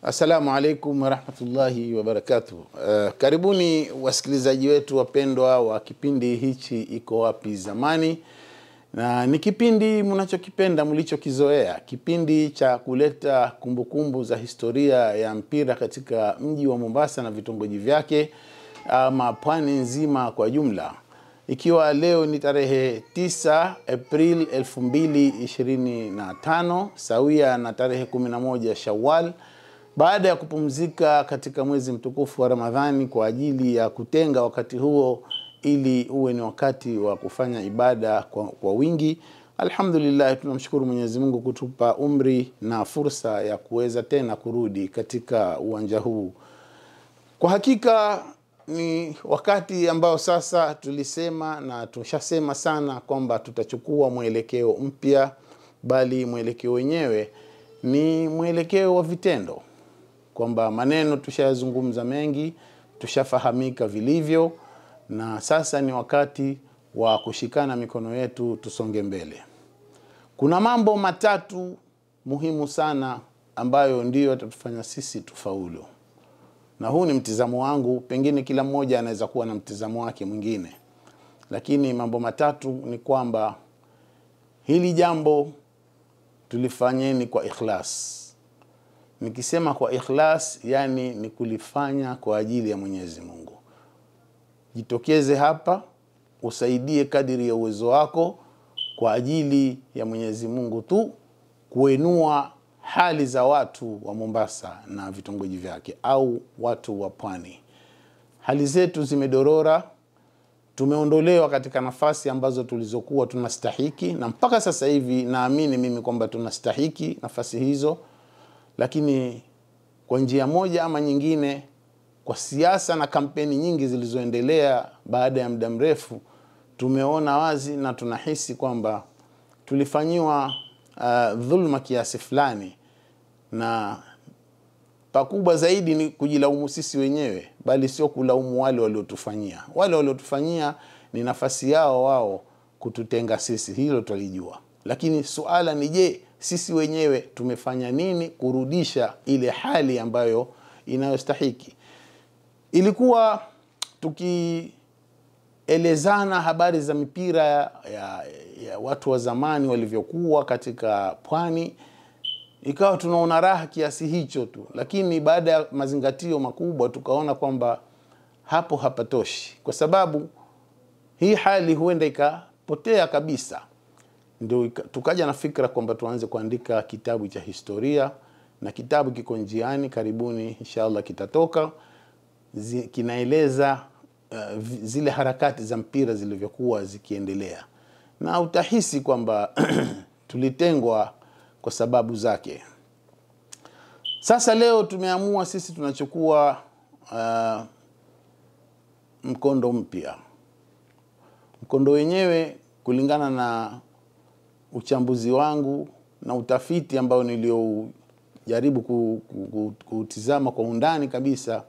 Assalamu alaikum warahmatullahi wabarakatuh. Karibuni wasikilizaji wetu wapendwa wa kipindi hichi Iko Wapi Zamani. Na ni kipindi mnachokipenda mlichokizoea, kipindi cha kuleta kumbukumbu za historia ya mpira katika mji wa Mombasa na vitongoji vyake, ama pwani nzima kwa jumla. Ikiwa leo ni tarehe 9 April 2025 sawia na tarehe 11 Shawwal, baada ya kupumzika katika mwezi mtukufu wa Ramadhani kwa ajili ya kutenga wakati huo ili uwe ni wakati wa kufanya ibada kwa wingi. Alhamdulillah, tunamshukuru Mwenyezi Mungu kutupa umri na fursa ya kuweza tena kurudi katika uwanja huu. Kwa hakika ni wakati ambao sasa tulisema na tushasema sana kwamba tutachukua mwelekeo mpya, bali mwelekeo wenyewe ni mwelekeo wa vitendo. Kwamba maneno tushayazungumza mengi, tushafahamika vilivyo, na sasa ni wakati wa kushikana mikono yetu tusonge mbele. Kuna mambo matatu muhimu sana ambayo ndiyo yatatufanya sisi tufaulu. Na huu ni mtizamo wangu, pengine kila mmoja anaweza kuwa na mtizamo wake mwingine. Lakini mambo matatu ni kwamba hili jambo tulifanyeni kwa ikhlas. Nikisema kwa ikhlas, yani ni kulifanya kwa ajili ya Mwenyezi Mungu. Jitokeze hapa, usaidie kadiri ya uwezo wako kwa ajili ya Mwenyezi Mungu tu, kuinua hali za watu wa Mombasa na vitongoji vyake, au watu wa pwani. Hali zetu zimedorora, tumeondolewa katika nafasi ambazo tulizokuwa tunastahiki, na mpaka sasa hivi naamini mimi kwamba tunastahiki nafasi hizo. Lakini kwa njia moja ama nyingine, kwa siasa na kampeni nyingi zilizoendelea baada ya muda mrefu, tumeona wazi na tunahisi kwamba tulifanyiwa dhulma kiasi fulani, na pakubwa zaidi ni kujilaumu sisi wenyewe, bali sio kulaumu wale waliotufanyia. Wale waliotufanyia ni nafasi yao wao kututenga sisi, hilo tulijua. Lakini suala ni je, sisi wenyewe tumefanya nini kurudisha ile hali ambayo inayostahiki? Ilikuwa tukielezana habari za mipira ya watu wa zamani walivyokuwa katika pwani, ikawa tunaona raha kiasi hicho tu. Lakini baada ya mazingatio makubwa tukaona kwamba hapo hapatoshi, kwa sababu hii hali huenda ikapotea kabisa. Ndio tukaja na fikra kwamba tuanze kuandika kitabu cha historia, na kitabu kiko njiani, karibuni inshallah kitatoka. Kinaeleza zile harakati za mpira zilivyokuwa zikiendelea, na utahisi kwamba tulitengwa kwa sababu zake. Sasa leo tumeamua sisi tunachukua mkondo mpya. Mkondo wenyewe kulingana na uchambuzi wangu na utafiti ambao niliojaribu kutizama kwa undani kabisa,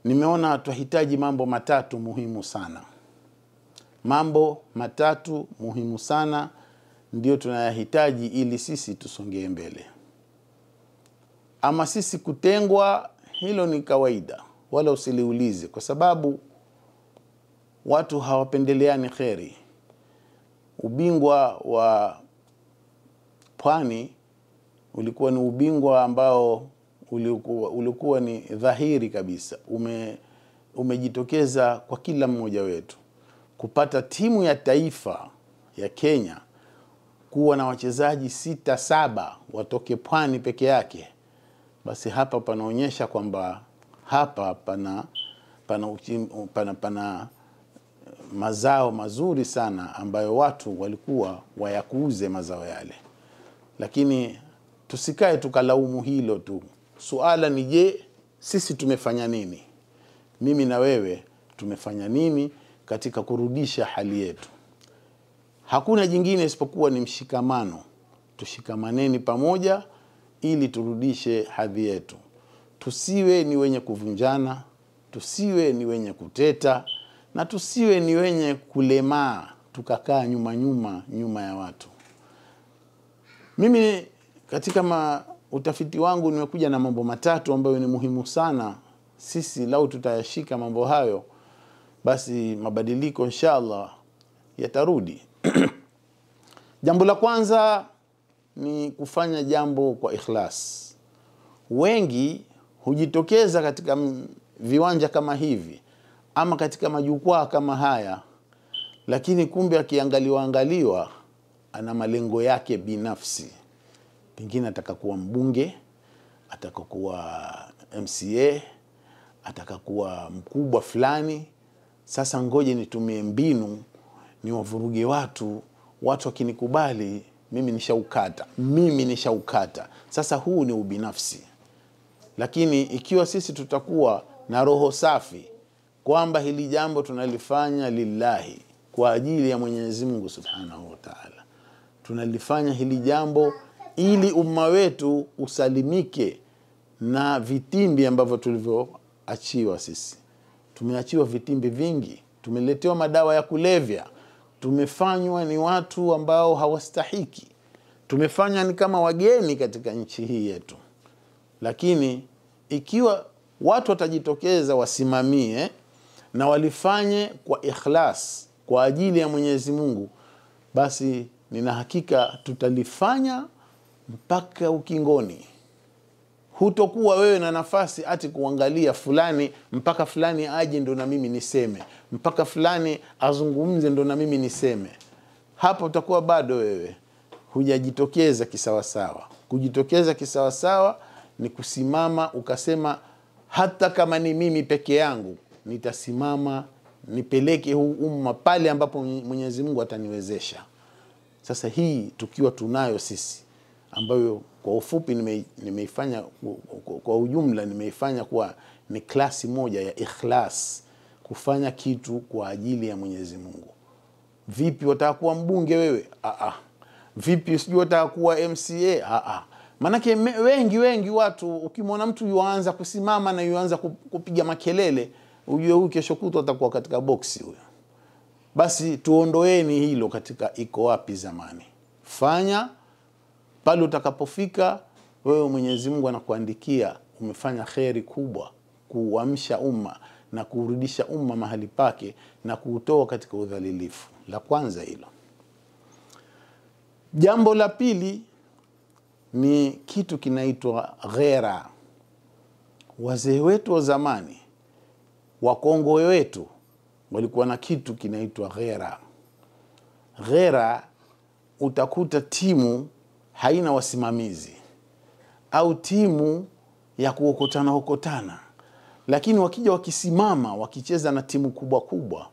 nimeona tunahitaji mambo matatu muhimu sana. Mambo matatu muhimu sana ndio tunayahitaji ili sisi tusongee mbele. Ama sisi kutengwa, hilo ni kawaida, wala usiliulize, kwa sababu watu hawapendeleani kheri. Ubingwa wa pwani ulikuwa ni ubingwa ambao ulikuwa ni dhahiri kabisa. Umejitokeza kwa kila mmoja wetu. Kupata timu ya taifa ya Kenya kuwa na wachezaji 6-7 watoke pwani peke yake, basi hapa panaonyesha kwamba hapa pana mazao mazuri sana ambayo watu walikuwa wayakuuze mazao yale. Lakini tusikae tukalaumu hilo tu. Suala ni je, sisi tumefanya nini? Mimi na wewe tumefanya nini katika kurudisha hali yetu? Hakuna jingine isipokuwa ni mshikamano. Tushikamaneni pamoja ili turudishe hadhi yetu. Tusiwe ni wenye kuvunjana, tusiwe ni wenye kuteta, na tusiwe ni wenye kulemaa tukakaa nyuma ya watu. Mimi katika utafiti wangu nimekuja na mambo matatu ambayo ni muhimu sana. Sisi lau tutayashika mambo hayo, basi mabadiliko inshallah yatarudi. Jambo la kwanza ni kufanya jambo kwa ikhlas. Wengi hujitokeza katika viwanja kama hivi ama katika majukwaa kama haya, lakini kumbe akiangaliwa ana malengo yake binafsi. Pengine atakakuwa mbunge, atakakuwa MCA, atakakuwa mkubwa fulani. Sasa ngoje nitumie mbinu niwavuruge watu wakinikubali mimi nishaukata. Sasa huu ni ubinafsi. Lakini ikiwa sisi tutakuwa na roho safi kwamba hili jambo tunalifanya lillahi, kwa ajili ya Mwenyezi Mungu Subhanahu wa Ta'ala, tunalifanya hili jambo ili umma wetu usalimike na vitimbi ambavyo tulivyoachiwa sisi. Tumeachiwa vitimbi vingi, tumeletewa madawa ya kulevya, tumefanywa ni watu ambao hawastahiki, tumefanywa ni kama wageni katika nchi hii yetu. Lakini ikiwa watu watajitokeza wasimamie na walifanye kwa ikhlas kwa ajili ya Mwenyezi Mungu, basi nina hakika tutalifanya mpaka ukingoni. Hutokuwa wewe na nafasi ati kuangalia fulani mpaka fulani aje ndo na mimi niseme, mpaka fulani azungumze ndo na mimi niseme. Hapo utakuwa bado wewe hujajitokeza kisawasawa. Kujitokeza kisawasawa ni kusimama ukasema, hata kama ni mimi peke yangu nitasimama nipeleke huu umma pale ambapo Mwenyezi Mungu ataniwezesha. Sasa hii tukiwa tunayo sisi, ambayo kwa ufupi nimeifanya kwa ujumla nimeifanya kuwa ni klasi moja ya ikhlas, kufanya kitu kwa ajili ya Mwenyezi Mungu. Vipi watakuwa mbunge wewe? Vipi usijua watakuwa MCA? Manake wengi watu ukimwona mtu yuanza kusimama na yuanza kupiga makelele, ujue huyu kesho kutwa atakuwa katika boksi huyo. Basi tuondoeni hilo katika iko wapi zamani. Fanya pale utakapofika wewe, Mwenyezi Mungu anakuandikia umefanya kheri kubwa, kuamsha umma na kurudisha umma mahali pake na kuutoa katika udhalilifu. La kwanza hilo. Jambo la pili ni kitu kinaitwa ghera. Wazee wetu wa zamani, wakongwe wetu, walikuwa na kitu kinaitwa ghera. Ghera, utakuta timu haina wasimamizi au timu ya kuokotana, lakini wakija wakisimama wakicheza na timu kubwa,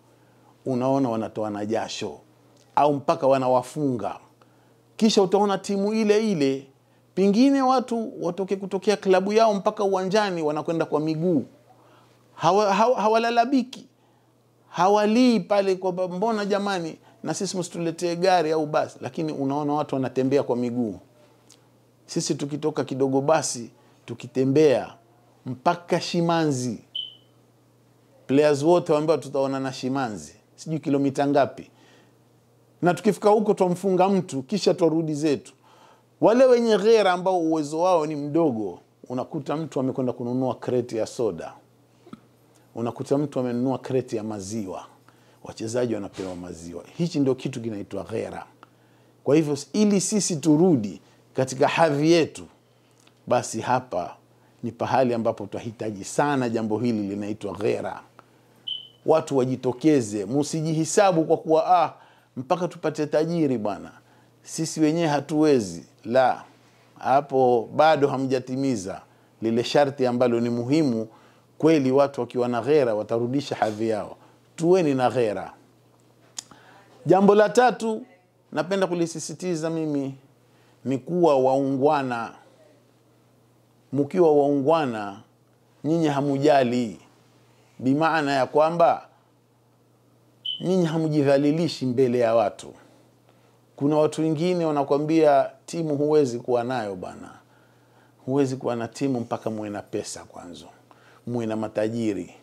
unaona wanatoana jasho au mpaka wanawafunga. Kisha utaona timu ile pengine watu watoke kutokea klabu yao mpaka uwanjani wanakwenda kwa miguu. Hawalalabiki, hawalii pale kwa mbona jamani na sisi msituletee gari au basi, lakini unaona watu wanatembea kwa miguu. Sisi tukitoka kidogo basi tukitembea mpaka Shimanzi, players wote ambao tutaona na Shimanzi sijui kilomita ngapi, na tukifika huko tumfunga mtu kisha turudi zetu. Wale wenye ghera ambao uwezo wao ni mdogo, unakuta mtu amekwenda kununua kreti ya soda, unakuta mtu amenunua kreti ya maziwa, wachezaji wanapewa maziwa. Hichi ndio kitu kinaitwa ghera. Kwa hivyo ili sisi turudi katika hadhi yetu, basi hapa ni pahali ambapo tutahitaji sana jambo hili linaitwa ghera. Watu wajitokeze, msijihisabu kwa kuwa mpaka tupate tajiri bwana, sisi wenyewe hatuwezi. La, hapo bado hamjatimiza lile sharti ambalo ni muhimu kweli. Watu wakiwa na ghera watarudisha hadhi yao. Tuweni na ghera. Jambo la tatu napenda kulisisitiza mimi ni kuwa waungwana. Mkiwa waungwana nyinyi hamujali, bimaana ya kwamba nyinyi hamjidhalilishi mbele ya watu. Kuna watu wengine wanakuambia timu huwezi kuwa nayo bana. Huwezi kuwa na timu mpaka muwe na pesa kwanza, muwe na matajiri.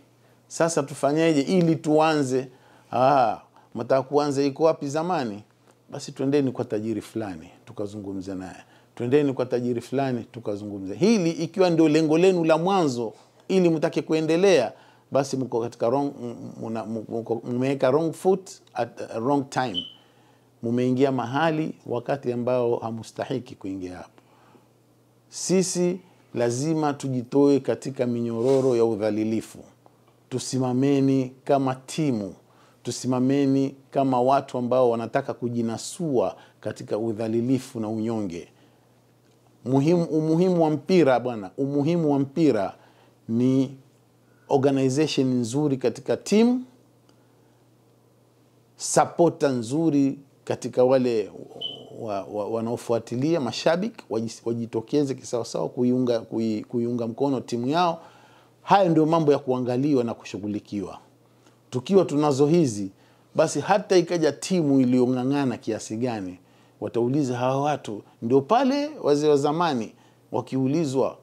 Sasa tufanyeje ili tuanze? Mtaka kuanza iko wapi zamani? Basi twendeni kwa tajiri fulani tukazungumza naye, twendeni kwa tajiri fulani tukazungumze. Hili ikiwa ndio lengo lenu la mwanzo ili mtake kuendelea, basi mko katika wrong, mmeweka wrong foot at wrong time. Mumeingia mahali wakati ambao hamustahiki kuingia hapo. Sisi lazima tujitoe katika minyororo ya udhalilifu. Tusimameni kama timu. Tusimameni kama watu ambao wanataka kujinasua katika udhalilifu na unyonge. Umuhimu wa mpira bwana, umuhimu wa mpira ni organization nzuri katika team, supporter nzuri katika wale wanaofuatilia, mashabiki wajitokeze kisawasawa kuiunga mkono timu yao. Haya ndio mambo ya kuangaliwa na kushughulikiwa. Tukiwa tunazo hizi, basi hata ikaja timu iliyong'ang'ana kiasi gani, watauliza hawa watu. Ndio pale wazee wa zamani wakiulizwa,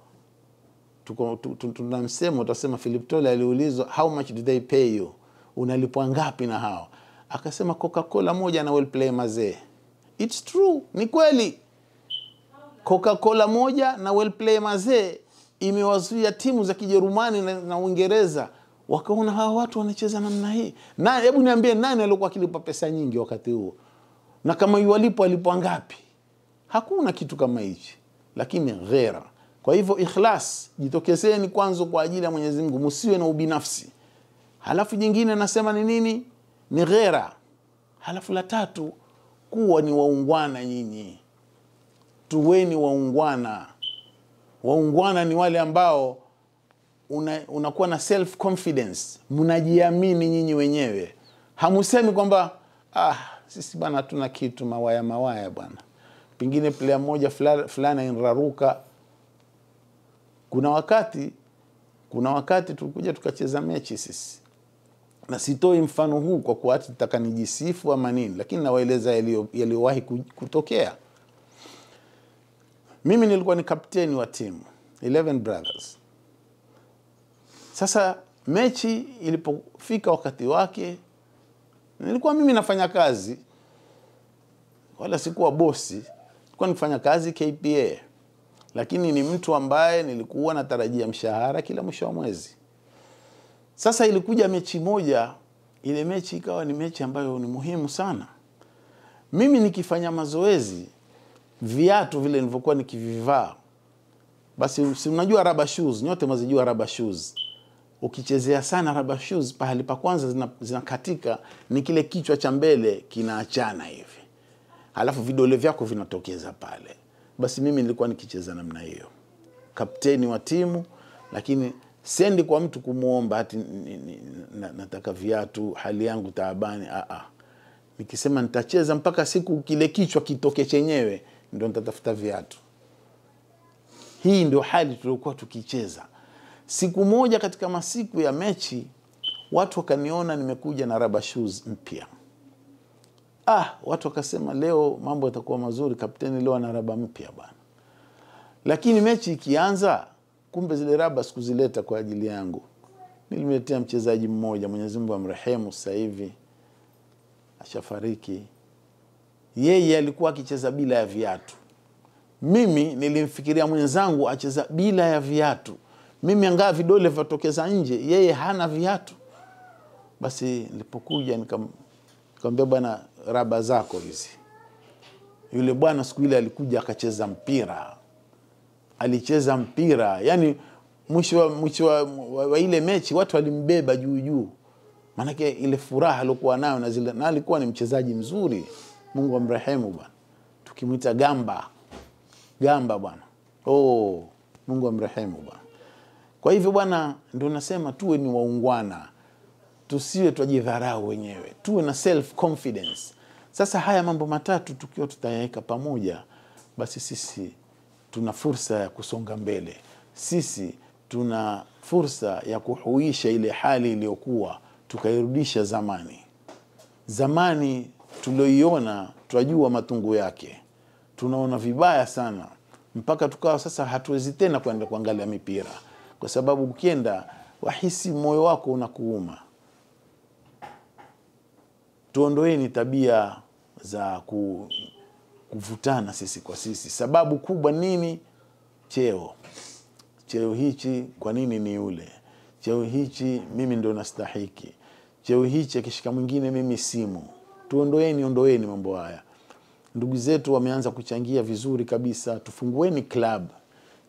tunamsema utasema Philip Tola aliulizwa how much do they pay you, unalipwa ngapi na hao? Akasema Coca-Cola moja na well play mazee. It's true, ni kweli. Coca-Cola moja na well play mazee imewazuia timu za Kijerumani na Uingereza, wakaona hawa watu wanacheza namna hii. Na hebu niambie nani alikuwa akilipa pesa nyingi wakati huo? Na kama alipwa ngapi? Hakuna kitu kama hichi. Lakini ghera. Kwa hivyo ikhlas, jitokezeni kwanza kwa ajili ya Mwenyezi Mungu, msiwe na ubinafsi. Halafu jingine nasema ni nini? Ni ghera. Halafu la tatu, kuwa ni waungwana nyinyi. Tuweni waungwana. Waungwana ni wale ambao unakuwa na self confidence, mnajiamini nyinyi wenyewe. Hamusemi kwamba sisi bana hatuna kitu, mawaya bwana. Pengine player mmoja fulani inraruka. Kuna wakati tulikuja tukacheza mechi sisi. Na sitoi mfano huu kwa kuwa nataka nijisifu ama nini, lakini nawaeleza yaliyowahi kutokea. Mimi nilikuwa ni kapteni wa timu 11 Brothers. Sasa mechi ilipofika wakati wake, nilikuwa mimi nafanya kazi, wala sikuwa bosi, nilikuwa nifanya kazi KPA. Lakini ni mtu ambaye nilikuwa natarajia mshahara kila mwisho wa mwezi. Sasa ilikuja mechi moja, ile mechi ikawa ni mechi ambayo ni muhimu sana. Mimi nikifanya mazoezi, viatu vile nilivyokuwa nikivivaa, basi si unajua rubber shoes, nyote mnazijua rubber shoes. Ukichezea sana rubber shoes, pahali pa kwanza zinakatika, ni kile kichwa cha mbele kinaachana hivi. Halafu vidole vyako vinatokeza pale. Basi mimi nilikuwa nikicheza namna hiyo. Kapteni wa timu, lakini sendi kwa mtu kumuomba ati nataka viatu, hali yangu taabani. Nikisema nitacheza mpaka siku kile kichwa kitoke chenyewe, ndio nitatafuta viatu. Hii ndio hali tulikuwa tukicheza. Siku moja katika masiku ya mechi, watu wakaniona nimekuja na rubber shoes mpya. Watu wakasema leo mambo yatakuwa mazuri, kapteni leo ana rubber mpya bwana. Lakini mechi ikianza, kumbe zile rubber sikuzileta kwa ajili yangu. Nilimletea mchezaji mmoja, Mwenyezi Mungu amrehemu sasa hivi, ashafariki. Yeye alikuwa akicheza bila ya viatu. Mimi nilimfikiria mwenzangu acheza bila ya viatu. Mimi angaa vidole vatokeza nje, yeye hana viatu. Basi nilipokuja nikamwambia bwana, raba zako hizi. Yule bwana siku ile alikuja akacheza mpira. Alicheza mpira, yani mwisho wa ile mechi watu walimbeba juu. Manake ile furaha alikuwa nayo na alikuwa ni mchezaji mzuri. Mungu amrehemu bwana. Tukimuita Gamba bwana. Mungu amrehemu bwana. Kwa hivyo bwana, ndio nasema tuwe ni waungwana. Tusiwe twajidharau wenyewe. Tuwe na self confidence. Sasa haya mambo matatu tukiwa tutayaweka pamoja, basi sisi tuna fursa ya kusonga mbele. Sisi tuna fursa ya kuhuisha ile hali iliyokuwa, tukairudisha zamani tulioiona, twajua matungu yake. Tunaona vibaya sana mpaka tukawa sasa hatuwezi tena kwenda kuangalia mipira, kwa sababu ukienda wahisi moyo wako unakuuma. Tuondoeni tabia za kuvutana sisi kwa sisi. Sababu kubwa nini? Cheo. Cheo hichi kwa nini ni yule? Cheo hichi mimi ndo nastahiki. Cheo hichi akishika mwingine mimi simu. Ondoeni mambo haya. Ndugu zetu wameanza kuchangia vizuri kabisa. Tufungueni club.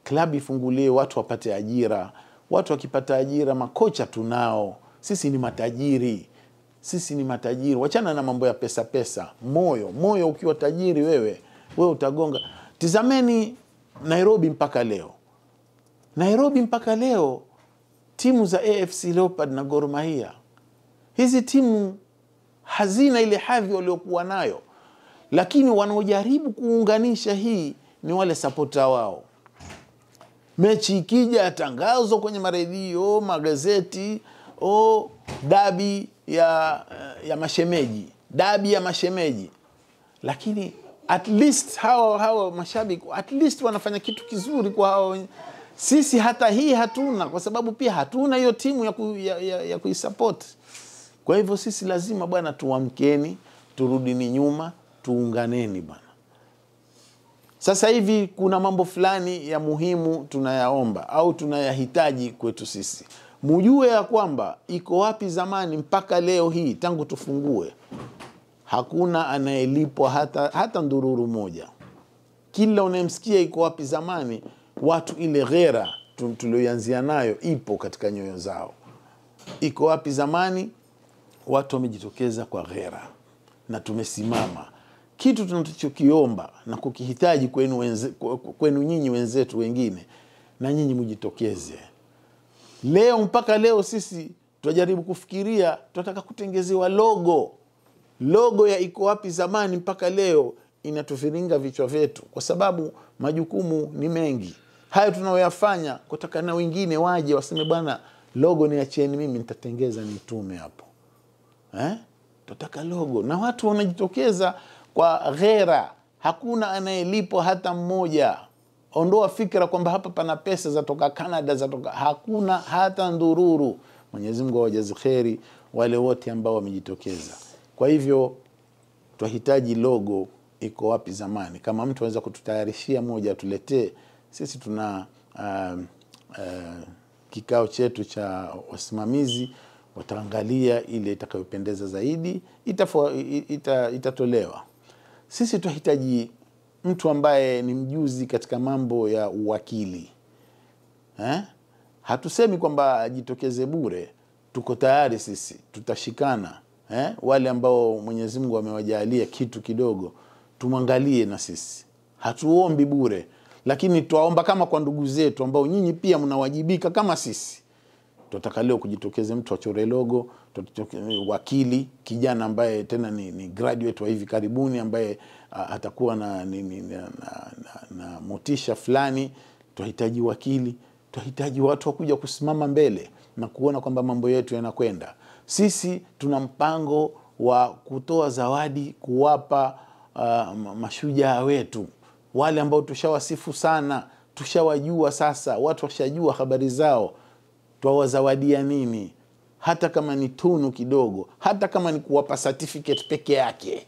Club ifungulie, watu wapate ajira. Watu wakipata ajira, makocha tunao. Sisi ni matajiri. Wachana na mambo ya pesa. Moyo ukiwa tajiri wewe utagonga. Tizameni Nairobi mpaka leo timu za AFC Leopards na Gor Mahia, hizi timu hazina ile hadhi waliokuwa nayo, lakini wanaojaribu kuunganisha hii ni wale supporter wao. Mechi ikija tangazo kwenye maredio, magazeti, dabi ya mashemeji. Lakini at least hawa mashabiki at least wanafanya kitu kizuri kwa hao. Sisi hata hii hatuna, kwa sababu pia hatuna hiyo timu ya kuisupport. Kwa hivyo sisi lazima bwana tuamkeni, turudini nyuma, tuunganeni bwana. Sasa hivi kuna mambo fulani ya muhimu tunayaomba au tunayahitaji kwetu sisi. Mujue ya kwamba iko wapi zamani mpaka leo hii tangu tufungue, hakuna anayelipwa hata ndururu moja. Kila unayemsikia iko wapi zamani, watu ile ghera tulioanzia nayo ipo katika nyoyo zao. Iko wapi zamani, watu wamejitokeza kwa ghera na tumesimama. Kitu tunachokiomba na kukihitaji kwenu nyinyi wenzetu wengine, na nyinyi mjitokeze. Mpaka leo sisi tunajaribu kufikiria, tunataka kutengezewa logo ya iko wapi zamani mpaka leo inatufiringa vichwa vyetu, kwa sababu majukumu ni mengi. Hayo tunayoyafanya kutaka na wengine waje waseme bwana logo niacheni mimi nitatengeza nitume hapo. Tutaka logo, na watu wanajitokeza kwa ghera. Hakuna anayelipwa hata mmoja. Ondoa fikra kwamba hapa pana pesa zatoka Canada, hakuna hata ndururu. Mwenyezi Mungu awajaze kheri wale wote ambao wamejitokeza. Kwa hivyo tunahitaji logo iko wapi zamani. Kama mtu anaweza kututayarishia moja tuletee, sisi tuna kikao chetu cha wasimamizi, wataangalia ile itakayopendeza zaidi, itatolewa. Sisi tunahitaji mtu ambaye ni mjuzi katika mambo ya uwakili. Hatusemi kwamba ajitokeze bure, tuko tayari sisi, tutashikana. Wale ambao Mwenyezi Mungu amewajalia kitu kidogo, tumwangalie na sisi. Hatuombi bure, lakini tuwaomba kama kwa ndugu zetu ambao nyinyi pia mnawajibika kama sisi. Tutaka leo kujitokeze mtu achore logo, wakili, kijana ambaye tena ni graduate wa hivi karibuni ambaye atakuwa na motisha fulani. Tunahitaji wakili, tunahitaji watu wakuja kusimama mbele na kuona kwamba mambo yetu yanakwenda. Sisi tuna mpango wa kutoa zawadi, kuwapa mashujaa wetu, wale ambao tushawasifu sana, tushawajua sasa, watu washajua habari zao. Twawazawadia nini? Hata kama ni tunu kidogo, hata kama ni kuwapa certificate peke yake.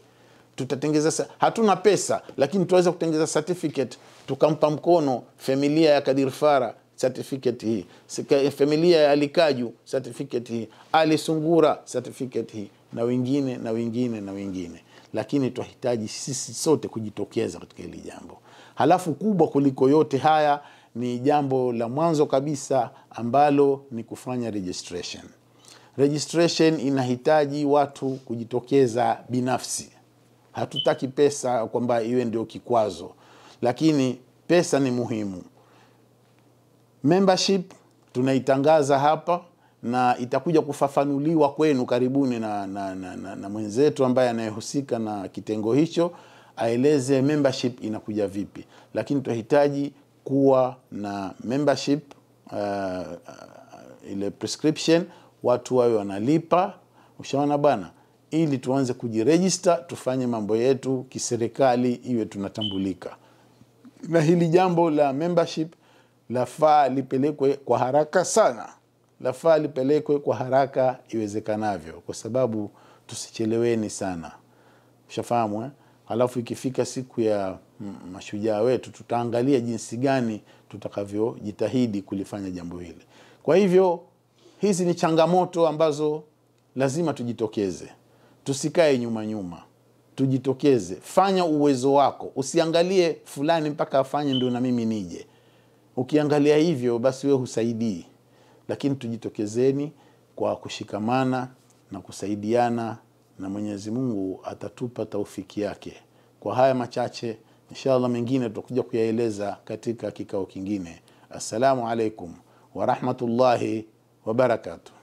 Tutatengeza, hatuna pesa, lakini tuweza kutengeza certificate, tukampa mkono familia ya Kadir Fara, certificate hii. Familia ya Alikaju, certificate hii. Ali Sungura, certificate hii. Na wengine. Lakini tunahitaji sisi sote kujitokeza katika hili jambo. Halafu kubwa kuliko yote haya ni jambo la mwanzo kabisa ambalo ni kufanya registration. Registration inahitaji watu kujitokeza binafsi. Hatutaki pesa kwamba iwe ndio kikwazo, lakini pesa ni muhimu. Membership tunaitangaza hapa na itakuja kufafanuliwa kwenu karibuni na mwenzetu ambaye anayehusika na kitengo hicho, aeleze membership inakuja vipi. Lakini tunahitaji kuwa na membership, ile prescription, watu wawe wanalipa, ushaona bana, ili tuanze kujiregister, tufanye mambo yetu kiserikali, iwe tunatambulika. Na hili jambo la membership lafaa lipelekwe kwa haraka sana. Lafaa lipelekwe kwa haraka iwezekanavyo, kwa sababu tusicheleweni sana. Ushafahamu halafu ikifika siku ya mashujaa wetu tutaangalia jinsi gani tutakavyojitahidi kulifanya jambo hili. Kwa hivyo hizi ni changamoto ambazo lazima tujitokeze, tusikae nyuma, tujitokeze, fanya uwezo wako, usiangalie fulani mpaka afanye ndio na mimi nije. Ukiangalia hivyo basi wewe husaidii, lakini tujitokezeni kwa kushikamana na kusaidiana, na Mwenyezi Mungu atatupa taufiki yake. Kwa haya machache, inshallah mengine tutakuja kuyaeleza katika kikao kingine. Assalamu alaikum wa rahmatullahi wa barakatuh.